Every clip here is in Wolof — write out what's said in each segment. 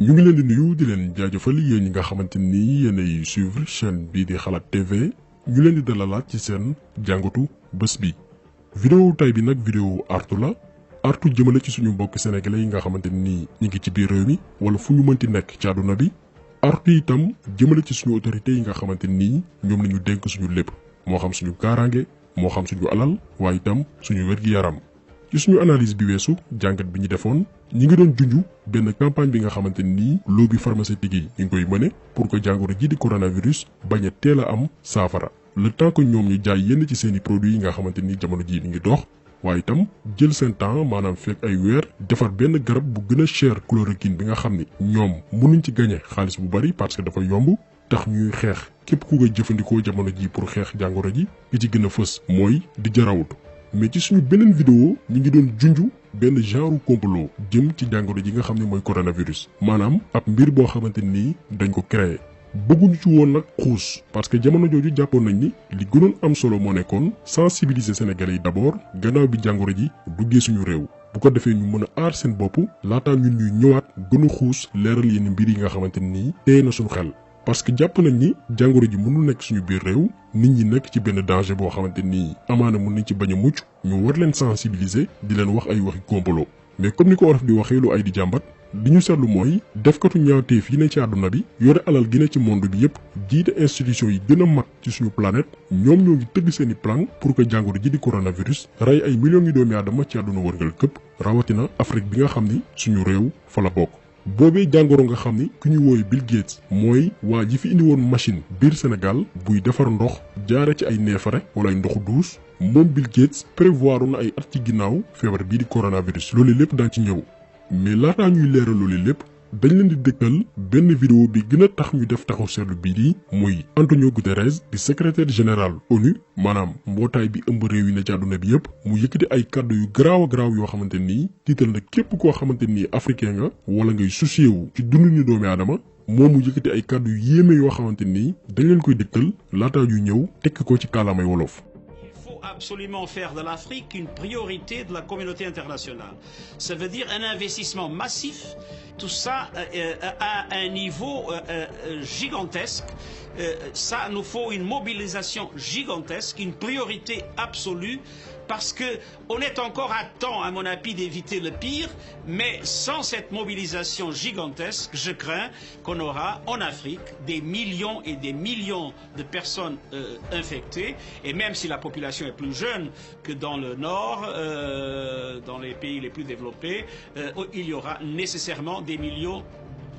ñu ngi leen di nuyu di leen jaajëfal yéen ñi nga xamante ni yéenay suivre chaîne bii di xalaat TV ñu leen di dalalaat ci seen jàngatu bés bi. vidéo tay bi nag vidéo artu la artu jëmale ci suñu mbokk sénégalais yi nga xamante ni ñi ngi ci biir réew mi wala fu ñu mënti nekk ci àdduna bi. artu itam jëmale ci suñu autorités yi nga xamante ni ñoom lañu dénk suñu lépp moo xam suñu kaaraange moo xam suñu alal waaye itam suñu wér-gi-yaram. ci suñu analyse bi weesu jàngat bi ñu defoon ñi ngi doon junju benn campagne bi nga xamante ni lobby pharmaceutique yi ñu ngi koy mëne pour que jàngoro ji di coronavirus bañ a teel a am saafara le temps que ñoom ñu jaay yenn ci seeni produits yi nga xamante ni jamono ji mi ngi dox waaye itam jël seen temps maanaam fekk ay weer defar benn garab bu gën a cher chloroquine bi nga xam ni ñoom mënuñ ci gañe xaalis bu bari parce que dafa yomb tax ñuy xeex képp ku koy jëfandikoo jamono ji pour xeex jàngoro ji gi ci gën a fës mooy di jarawut. mais ci suñu beneen vidéo ñi ngi doon junju benn genre complot jëm ci jàngoro ji nga xam ne mooy coronavirus maanaam ab mbir boo xamante ni dañ ko créé bëgguñu ci woon nag xuus parce que jamono jooju jàppoon nañ ni li gënoon am solo moo nekkoon sensibiliser sénégalais yi d'abord gannaaw bi jàngoro ji duggee suñu réew bu ko defee ñu mën a aar seen bopp laataa ñun ñuy ñëwaat gën a xuus leeral yenn mbir yi nga xamante ni téye na suñu xel. parce que jàpp nañ ni jàngoro ji mënul nekk suñu biir réew nit ñi nekk ci benn danger boo xamante ni amaana mën nañ ci bañ a mucc ñu war leen sensibiliser di leen wax ay waxi complot mais comme ni ko olof di waxee lu ay di jàmbat li ñu seetlu mooy defkatu ñaawteef yi ne ci àdduna bi yore alal gi ne ci monde bi yépp jiite institution yi gën a mag ci suñu planète ñoom ñoo ngi tëgg seeni plan pour que jàngoro ji di coronavirus rey ay millions yi doomi aadama ci àdduna wërngal këpp rawatina Afrique bi nga xam ni suñu réew fa la bokk. boobee jàngoro nga xam ni ku ñu wooyu Bill Gates mooy waa ji fi indi woon machine biir Sénégal buy defar ndox jaare ci ay neefare wala ay ndoxu duus moom Bill Gates prévoir na ay at ci ginnaaw feebar bii di coronavirus loolu lépp daan ci ñëw mais laataa ñuy leeral loolu lépp dañ leen di dëkkal benn vidéo bi gën a tax ñu def taxaw seetlu bii di muy Antonio Guterres di secrétaire général ONU maanaam mbootaay bi ëmb réew yi ne ci àdduna bi yëpp mu yëkkati ay kàddu yu garaaw a garaaw yoo xamante nii tiital na képp koo xamante nii africain nga wala ngay soucié wu ci dundu ni doomi aadama moom mu yëkkati ay kàddu yu yéeme yoo xamante nii dañ leen koy dëkkal laataa yu ñëw tekki ko ci kàllaamay wolof. Absolument faire de l'Afrique une priorité de la communauté internationale. Ça veut dire un investissement massif, tout ça à un niveau gigantesque. Ça nous faut une mobilisation gigantesque, une priorité absolue, parce que on est encore à temps, à mon avis, d'éviter le pire, mais sans cette mobilisation gigantesque, je crains qu'on aura en Afrique des millions et des millions de personnes infectées, et même si la population est plus jeune que dans le nord, dans les pays les plus développés, il y aura nécessairement des millions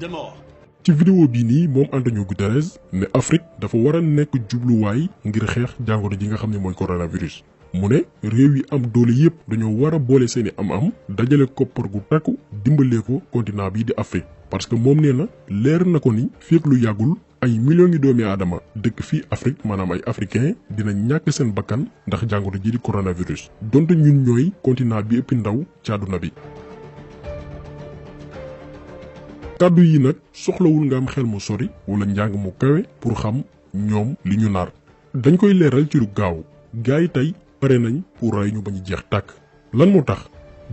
de morts. ci vidéo bii nii moom Antonio Guterres ne Afrique dafa war a nekk jubluwaay ngir xeex jàngoro ji nga xam ne mooy coronavirus mu ne réew yi am doole yépp dañoo war a boole seeni am-am dajale koppar gu takku dimbalee ko continent bii di Afrique parce que moom nee na leer na ko ni fekk lu yàggul ay millions yi doomi aadama dëkk fii Afrique maanaam ay africain dina ñàkk seen bakkan ndax jàngoro ji di coronavirus donte ñun ñooy continent bi ëpp ndaw ci àdduna bi. kàddu yi nag soxlawul nga am xel mu sori wala njàng mu kawe pour xam ñoom li ñu nar dañ koy leeral ci lu gaaw gars yi tey pare nañ pour rey ñu bañ a jeex tàkk lan moo tax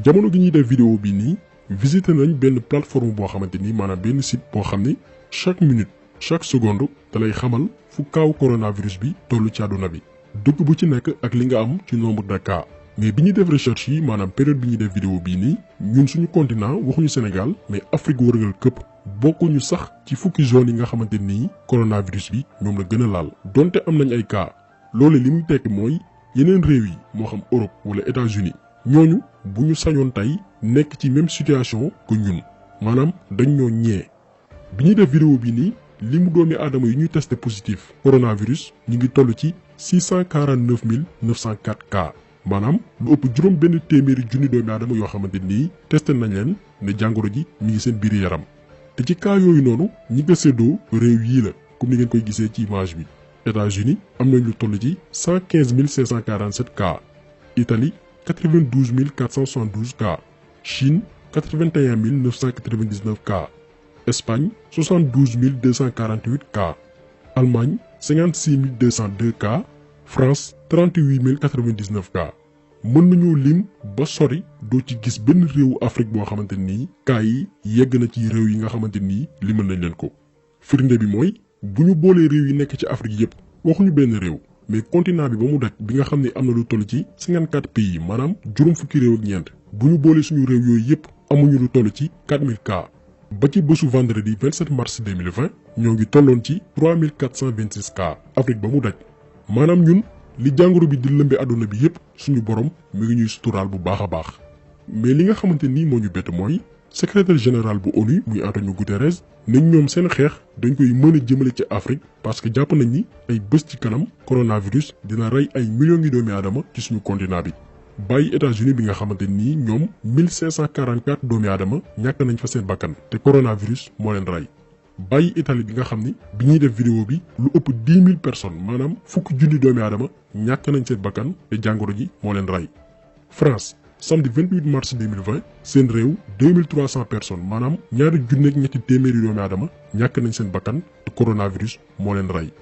jamono gi ñuy def vidéo bi nii visité nañ benn plateforme boo xamante ni maanaam benn site boo xam ni chaque minute chaque seconde da lay xamal fu kaaw coronavirus bi tollu ci àdduna bi dëkk bu ci nekk ak li nga am ci nombre de cas. mais bi ñuy def recherche yi maanaam période bi ñuy def vidéo bii nii ñun suñu continent waxuñu Sénégal mais Afrique wërngal këpp bokkuñu sax ci fukki zone yi nga xamante nii coronavirus bi ñoom la gën a laal donte am nañ ay cas loolu li muy tekki mooy yeneen réew yi moo xam Europe wala États-Unis ñooñu bu ñu sañoon tey nekk ci même situation que ñun maanaam dañ ñoo ñee bi ñuy def vidéo bii nii li mu doomi aadama yi ñuy testé positif coronavirus ñu ngi toll ci 649 904 cas. maanaam lu ëpp juróom benn téeméeri junni doomi aadama yoo xamante nii testé nañ leen ne jàngoro ji mi ngi seen biir yaram te ci cas yooyu noonu ñi nga séddoo réew yii la comme ni ngeen koy gisee ci image bi États-Unis am nañ lu toll ci 115 547 cas Italie 92 472 cas Chine 81 999 cas Espagne 72 248 cas Allemagne 56 202 cas France 38 099 cas mën nañoo lim ba sori doo ci gis benn réewu Afrique boo xamante nii cas yi yegg na ci réew yi nga xamante nii limal nañ leen ko. firnde bi mooy bu ñu boolee réew yi nekk ci Afrique yépp waxuñu benn réew mais continent bi ba mu daj bi nga xam ne am na lu toll ci 54 pays maanaam juróom fukki réew ak ñeent bu ñu boolee suñu réew yooyu yépp amuñu lu toll ci 4000 cas. ba ci bésu vendredi 27 mars 2020 ñoo ngi tolloon ci 3426 cas Afrique ba mu daj maanaam ñun li jàngoro bi di lëmbe àdduna bi yépp suñu borom mi ngi ñuy suturaal bu baax a baax. mais li nga xamante nii moo ñu bett mooy secrétaire général bu ONU muy Antonio Guterres nañ ñoom seen xeex dañ koy mën a jëmale ci Afrique parce que jàpp nañ ni ay bés ci kanam coronavirus dina rey ay millions ngi doomi aadama ci suñu continent bi. bàyyi États-Unis bi nga xamante nii ñoom 1544 doomi aadama ñàkk nañ fa seen bakkan te coronavirus moo leen rey. bàyyi Italie bi nga xam ni bi ñuy def vidéo bi lu ëpp 10 000 personnes maanaam fukki junni doomi aadama ñàkk nañ seen bakkan te jàngoro ji moo leen rey. France samedi 28 mars 2020 seen réew 2300 personnes maanaam ñaari junneeg ñetti téeméeri doomi aadama ñàkk nañ seen bakkan te coronavirus moo leen rey.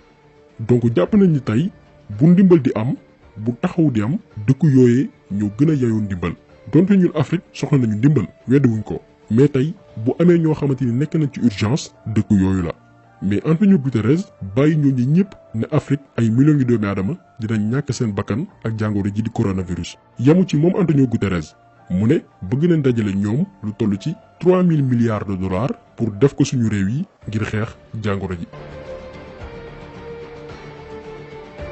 donc jàpp nañ ni tey bu ndimbal di am bu taxaw di am dëkku yooyee ñoo gën a yayoo ndimbal donte ñun Afrique soxla nañu ndimbal weddiwuñ ko mais tey bu amee ñoo xamante ni nekk nañ ci urgence dëkku yooyu la. mais Antonio Guterres bàyyi ñooñu ñëpp ne Afrique ay millions ngi doomi aadama dinañ ñàkk seen bakkan ak jàngoro ji di coronavirus. yamu ci moom Antonio Guterres mu ne bëgg nañ dajale ñoom lu toll ci 3000 milliards de dollars pour def ko suñu réew yi ngir xeex jàngoro ji.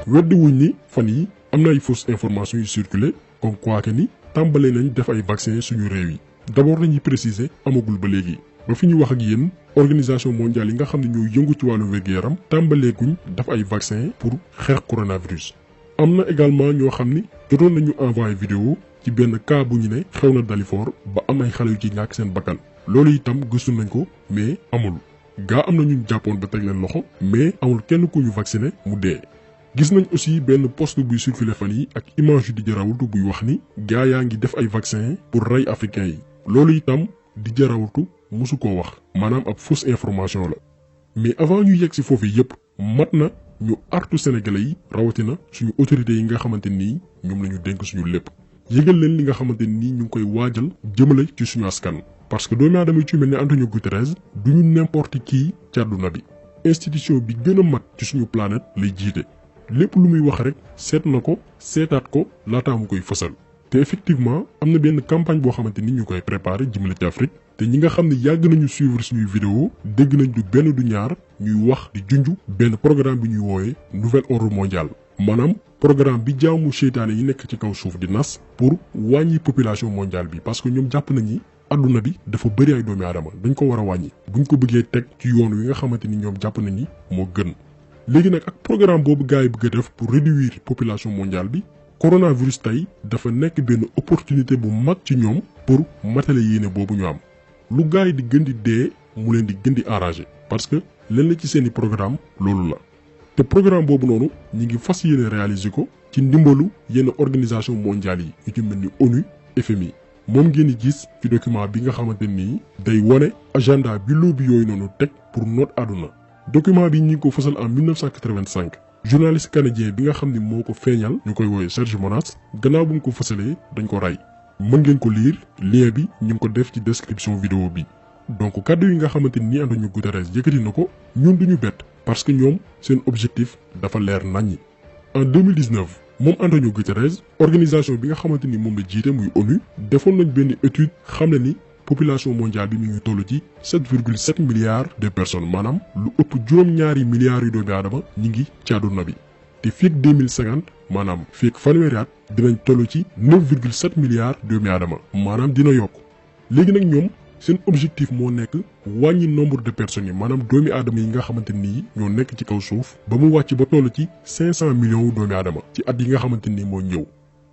weddiwuñ ni fan yi am na ay fausses informations yu circulé comme quoi que ni tàmbale nañ def ay vaccin suñu réew yi d'abord dañuy préciser amagul ba léegi ba fi ñu wax ak yéen organisation mondiale yi nga xam ne ñoo yëngu ci wàllu wér-gu-yaram tàmbaleeguñ def ay vaccin pour xeex coronavirus. am na également ñoo xam ni jotoon nañu envoyé vidéo ci benn cas bu ñu ne xew na Dalifort ba am ay xale yu ci ñàkk seen bakkan loolu itam gëstu nañ ko mais amul gaa am na ñu jàppoon ba teg leen loxo mais amul kenn ku ñu vacciné mu dee. gis nañ aussi benn post buy circulé fan yi ak image yu di jarawultu buy wax ni gaa yaa ngi def ay vaccin pour rey africains yi loolu itam di jarawultu musu koo wax maanaam ab fausse information la. mais avant ñu yegg si foofu yépp mat na ñu artu sénégalais yi rawatina suñu autorités yi nga xamante nii ñoom la ñu dénk suñu lépp yëgal leen li nga xamante nii ñu ngi koy waajal jëmale ci suñu askan. parce que doomi aadama yi ci mel ne Antonio Guterres duñu n'importe qui ci àdduna bi institution bi gën a mag ci suñu planète lay jiite. lépp lu muy wax rek seet na ko seetaat ko laataa mu koy fësal te effectivement am na benn campagne boo xamante ni ñu koy préparé jëmale ci Afrique te ñi nga xam ne yàgg nañu suivre suñuy vidéo dégg nañ du benn du ñaar ñuy wax di junj benn programme bi ñuy wooyee nouvel ordre mondial maanaam programme bi jaamu seytaane yi nekk ci kaw suuf di nas pour wàññi population mondiale bi parce que ñoom jàpp nañ ni adduna bi dafa bëri ay doomi aadama dañ ko war a wàññi buñ ko bëggee teg ci yoon wi nga xamante ni ñoom jàpp nañ ni moo gën. léegi nag ak programme boobu gars yi bëgg a def pour réduire population mondiale bi coronavirus tey dafa nekk benn opportunité bu mag ci ñoom pour matale yéene boobu ñu am lu gars yi di gën di dee mu leen di gën di arrangé parce que leen la ci seeni programme loolu la te programme boobu noonu ñi ngi fas yéene réaliser ko ci ndimbalu yenn organisation mondiale yi yu ci mel ni ONU FMI moom ngeen di gis ci document bi nga xamante nii day wane agenda bi lobby yooyu noonu teg pour noot àdduna. document bi ñu ngi ko fësal en 1985 journaliste canadien bi nga xam ni moo ko feeñal ñu koy woowee Serge Monas gannaaw bu mu ko fësalee dañ ko rey mën ngeen ko lire lien bi ñu ngi ko def ci description vidéo bi. donc kàddu yi nga xamante ni Antonio Guterres yëkkati na ko ñun duñu bett parce que ñoom seen objectif dafa leer naññi. en 2019 moom Antonio Guterres organisation bi nga xamante ni moom la jiite muy ONU defoon nañ benn étude xam ne ni population mondiale bi mi ngi toll ci 7,7 milliards de personnes maanaam lu ëpp juróom-ñaari milliards yu doomi aadama ñi ngi ci àdduna bi te fii ak 2050 maanaam fii ak fanweeri at dinañ toll ci 9,7 milliards doomi aadama maanaam dina yokk léegi nag ñoom seen objectif moo nekk wàññi nombre de personnes yi maanaam doomi aadama yi nga xamante nii ñoo nekk ci kaw suuf ba mu wàcc ba toll ci 500 millions doomi aadama ci at yi nga xamante nii moo ñëw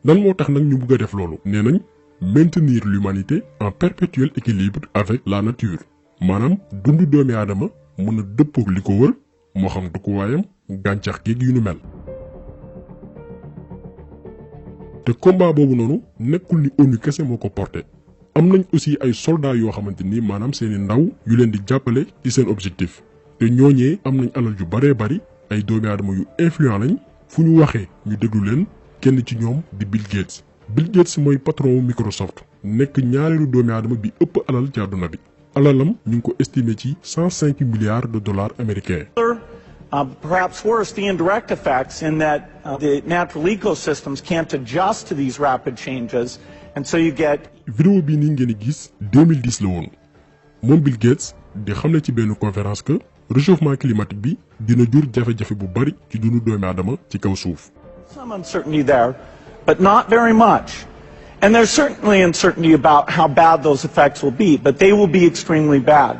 lan moo tax nag ñu bëgg a def loolu nee nañ maintenir l'humanité en perpétuel équilibre avec la nature maanaam dundu doomi aadama mën a dëppoog li ko wër moo xam dëkkuwaayam gàncax géeg yu nu mel te combat boobu noonu nekkul ni ONU kese moo ko porté am nañ aussi ay soldats yoo xamante ni maanaam seeni ndaw yu leen di jàppale ci seen objectif te ñooñee am nañ alal yu baree bari ay doomi aadama yu influent lañ fu ñu waxee ñu déglu leen kenn ci ñoom di Bill Gates Bill Gates mooy patron wu Microsoft nekk ñaareelu doomi aadama bi ëpp alal ci àdduna bi alalam ñu ngi ko estimé ci 105 milliards de dollars américains. Perhaps worse, the indirect effects in that the natural ecosystems can't adjust to these rapid changes, and so you get. vidéo bii nii ngeen gis 2010 la woon moom Bill Gates di xam ne ci benn conférence que réchauffement climatique bi dina jur jafe-jafe bu bari ci dundu doomi aadama ci kaw suuf. Some uncertainty there, but not very much. And there's certainly uncertainty about how bad those effects will be, but they will be extremely bad.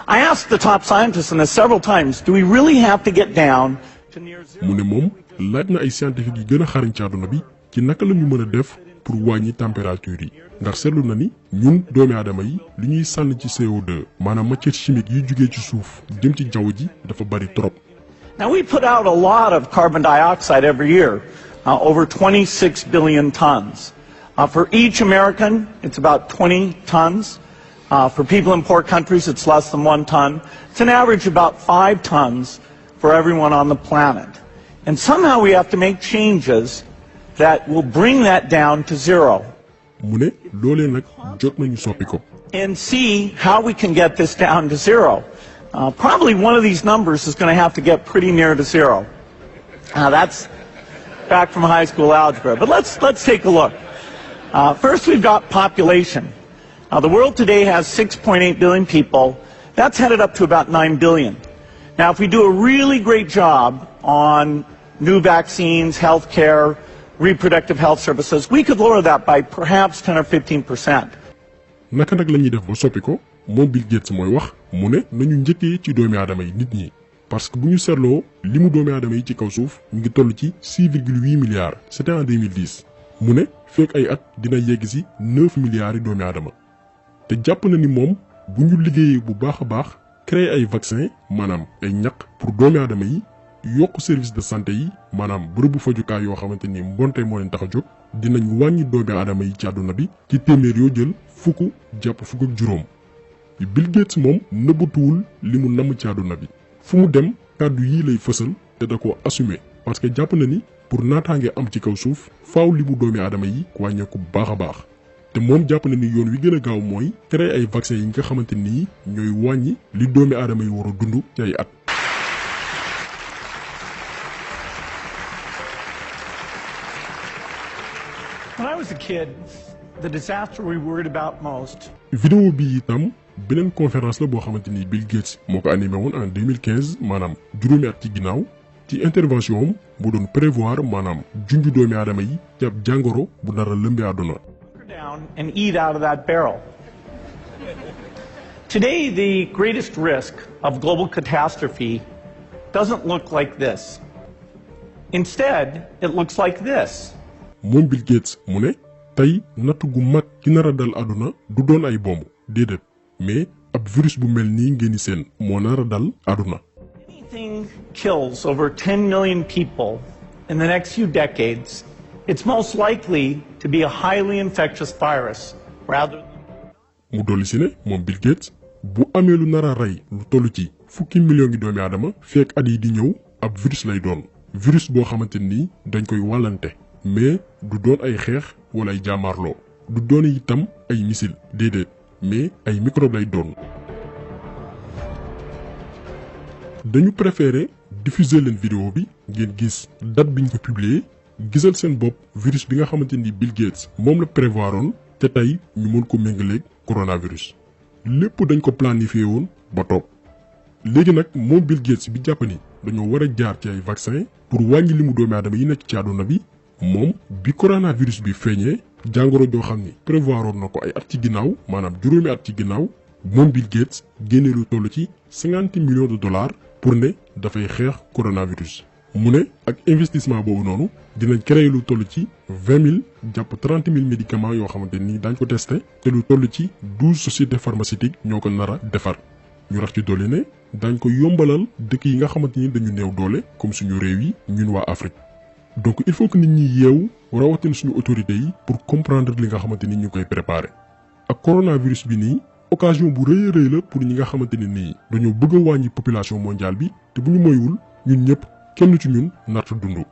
I asked the top scientists on this several times, do we really have to get down to near zero? mu ne moom laaj na ay scientifique yi gën a xarañ ci àdduna bi ci naka la ñu mën a def pour wàññi température yi ndax seetlu na ni ñun doomi aadama yi li ñuy sànni ci CO2 maanaam matière chimique yi jugee ci suuf jëm ci jaww ji dafa bari trop. Now we put out a lot of carbon dioxide every year, over 26 billion tons. For each American, it's about 20 tons. For people in poor countries, it's less than 1 ton. It's an average about 5 tons for everyone on the planet. And somehow we have to make changes that will bring that down to zero. mu ne loolee nag jot nañu soppi ko. And see how we can get this down to zero. Probably one of these numbers is going to have to get pretty near to zero. That's back from high school algebra. But let's take a look. First, we've got population. The world today has 6.8 billion people. That's headed up to about 9 billion. Now, if we do a really great job on new vaccines, healthcare, reproductive health services, we could lower that by perhaps 10 or 15%. naka nag la ñuy def ba soppi ko moom Bill Gates mooy wax mu ne nañu njëkkee ci doomi aadama yi nit ñi parce que bu ñu seetloo li mu doomi aadama yi ci kaw suuf ñu ngi toll ci 6,8 milliards c'était en 2010 mu ne fekk ay at dina yegg si 9 milliards yi doomi aadama te jàpp na ni moom bu ñu liggéeyee bu baax a baax créer ay vaccin maanaam ay ñaq pour doomi aadama yi yokk service de santé yi maanaam bërëbu fajukaay yoo xamante ni mbonte moo leen tax a jóg dinañ wàññi doomi aadama yi ci àdduna bi ci téeméer yoo jël fukk jàpp fukk ak juróom Bill Gates moom nëbbatuwul li mu namm ci àdduna bi fu mu dem kàddu yii lay fësal te da ko assumer parce que jàpp na ni pour naataange am ci kaw suuf faaw li mu doomi aadama yi wàññeeku bu baax a baax te moom jàpp na ni yoon wi gën a gaaw mooy créer ay vaccin yi nga xamante ni ñooy wàññi li doomi aadama yi war a dund ci ay at. When I was a kid, the disaster we worried about most. vidéo bi itam beneen conférence la boo xamante ni Bill Gates moo ko animé woon en 2015 maanaam juróomi at ci ginnaaw ci intervention am bu doon prévoir maanaam junju doomi aadama yi ci ab jàngoro bu nar a lëmbee àdduna. Down and eat out of that barrel. Today, the greatest risk of global catastrophe doesn't look like this. Instead, it looks like this. moom Bill Gates mu ne tey natt gu mag ki nar a dal àdduna du doon ay bomb déedéet mais ab virus bu mel nii ngeen di seen moo nar a dal àdduna. Anything kills over 10 million people in the next few decades, it's most likely to be a highly infectious virus rather than. mu dolli si ne moom Bill Gates bu amee lu nar a rey lu toll ci fukki million ngi doomi aadama fekk at yi di ñëw ab virus lay doon virus boo xamante ni dañ koy wàllante mais du doon ay xeex wala ay jàmmaarloo du doon itam ay missile déedéet mais ay microbe lay doon. dañu préféré diffuser leen vidéo bi ngeen gis date biñ ko publier gisal seen bopp virus bi nga xamante ni Bill Gates moom la prévoiroon te tey ñu mën ko méngaleeg coronavirus lépp dañ ko planifié woon ba toog léegi nag moom Bill Gates bi jàpp ni dañoo war a jaar ci ay vaccin pour wàññi limu doomi aadama yi nekk ci àdduna bi moom bi coronavirus bi feeñee jàngoro joo xam ni prévoiroon na ko ay at ci ginnaaw maanaam juróomi at ci ginnaaw moom Bill Gates génne lu toll ci 50 millions de dollars pour ne dafay xeex coronavirus. mu ne ak investissement boobu noonu dinañ créer lu toll ci 20 000 jàpp 30 000 médicaments yoo xamante ni daañ ko testé te lu toll ci 12 sociétés pharmaceutiques ñoo ko nar a defar ñu rax ci dolli ne daañ ko yombalal dëkk yi nga xamante ni dañu néew doole comme suñu réew yi ñun waa Afrique. donc il faut que nit ñi yeewu rawatina suñu autorités yi pour comprendre li nga xamante ni ñu koy préparer ak coronavirus bi nii occasion bu rëy a rëy la pour ñi nga xamante ni nii dañoo bëgg a wàññi population mondiale bi te bu ñu moywul ñun ñëpp kenn ci ñun narta dund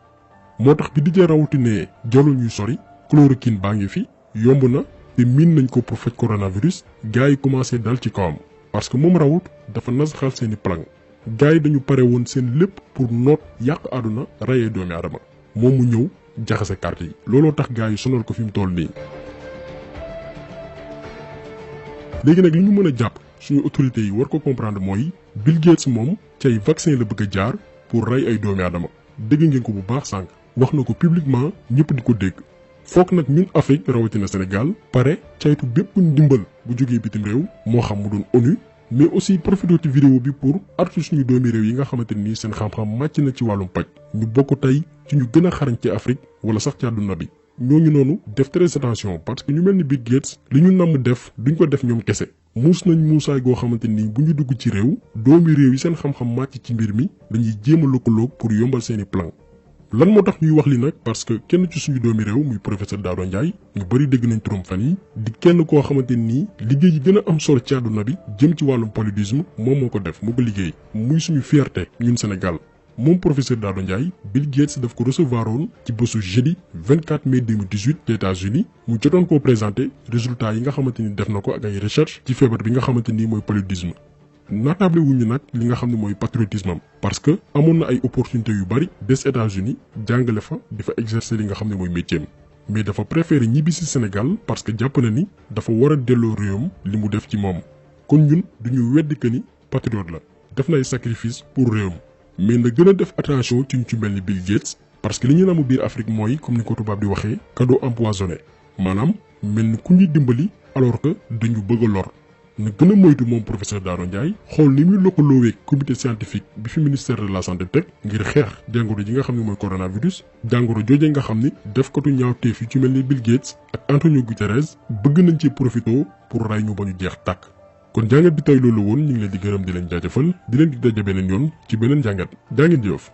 moo tax bi dijee rawati ne jarul ñuy sori chloroquine baa ngi fi yomb na te miin nañ ko pour faj coronavirus gars yi commencé dal ci kawam parce que moom rawut dafa nasaxal seeni plan gars yi dañu pare woon seen lépp pour noot yàq àdduna rayee doomi aadama moom mu ñëw jaxase carte yi looloo tax gars yi sonal ko fi mu toll nii. léegi nag li ñu mën a jàpp suñu autorités yi war ko comprendre mooy Bill Gates moom ci ay vaccin la bëgg a jaar pour rey ay doomi aadama dégg ngeen ko bu baax sànq wax na ko publiquement ñëpp di ko dégg. foog nag ñun Afrique rawatina Sénégal pare caytu bépp ndimbal bu jógee bitim réew moo xam mu doon ONU mais aussi profité ci vidéo bi pour artu suñu doomi réew yi nga xamante ni seen xam-xam màcc na ci wàllum paj ñu bokk tey ci ñu gën a xarañ ci Afrique wala sax ci àdduna bi ñooñu noonu def très attention parce que ñu mel ni Bill Gates li ñu namm def duñ ko def ñoom kese muus nañ muusaay goo xamante ni bu ñu dugg ci réew doomi réew yi seen xam-xam màcc ci mbir mi dañuy jéem a lëkkaloog pour yombal seeni plan. lan moo tax ñuy wax li nag parce que kenn ci suñu doomi réew muy professeur Daouda Ndiaye ñu bari dégg nañ turam fan yi di kenn koo xamante nii liggéey yi gën a am solo ci àdduna bi jëm ci wàllum paludisme moom moo ko def moo ko liggéey muy suñu fierté ñun Sénégal moom professeur Daouda Ndiaye Bill Gates daf ko recevoir woon ci bésu jeudi 24 mai 2018 ci États-Unis mu jotoon koo présenté résultat yi nga xamante ni def na ko ak ay recherche ci feebar bi nga xamante ni mooy paludisme. naatable wuñu nag li nga xam ne mooy patriotisme am parce que amoon na ay opportunités yu bari des États-Unis jàngale fa di fa exercer li nga xam ne mooy métier mais dafa préféré ñibbi si Sénégal parce que jàpp na ni dafa war a delloo réewam li mu def ci moom kon ñun duñu weddi que ni patriote la def na ay sacrifice pour réewam mais na gën a def attention ci ñu ci mel ni Bill Gates parce que li ñu namu biir Afrique mooy comme ni ko tubaab di waxee cadeau empoisonné maanaam mel ni ku ñuy dimbali alors que dañu bëgg a lor. na gën a moytu moom professeur Daouda Ndiaye xool ni muy lëkkaloowee comité scientifique bi fi ministère de la santé teg ngir xeex jàngoro ji nga xam ne mooy coronavirus jàngoro jooje nga xam ni def katu ñaawteef yu ci mel ni Bill Gates ak Antonio Guterres bëgg nañ ci profité pour ray ñu ba ñu jeex tàkk. kon jàngat bi tey loolu woon ñu ngi leen di gërëm di leen jaajëfal di leen di daje beneen yoon ci beneen jàngat jaa ngeen jëf.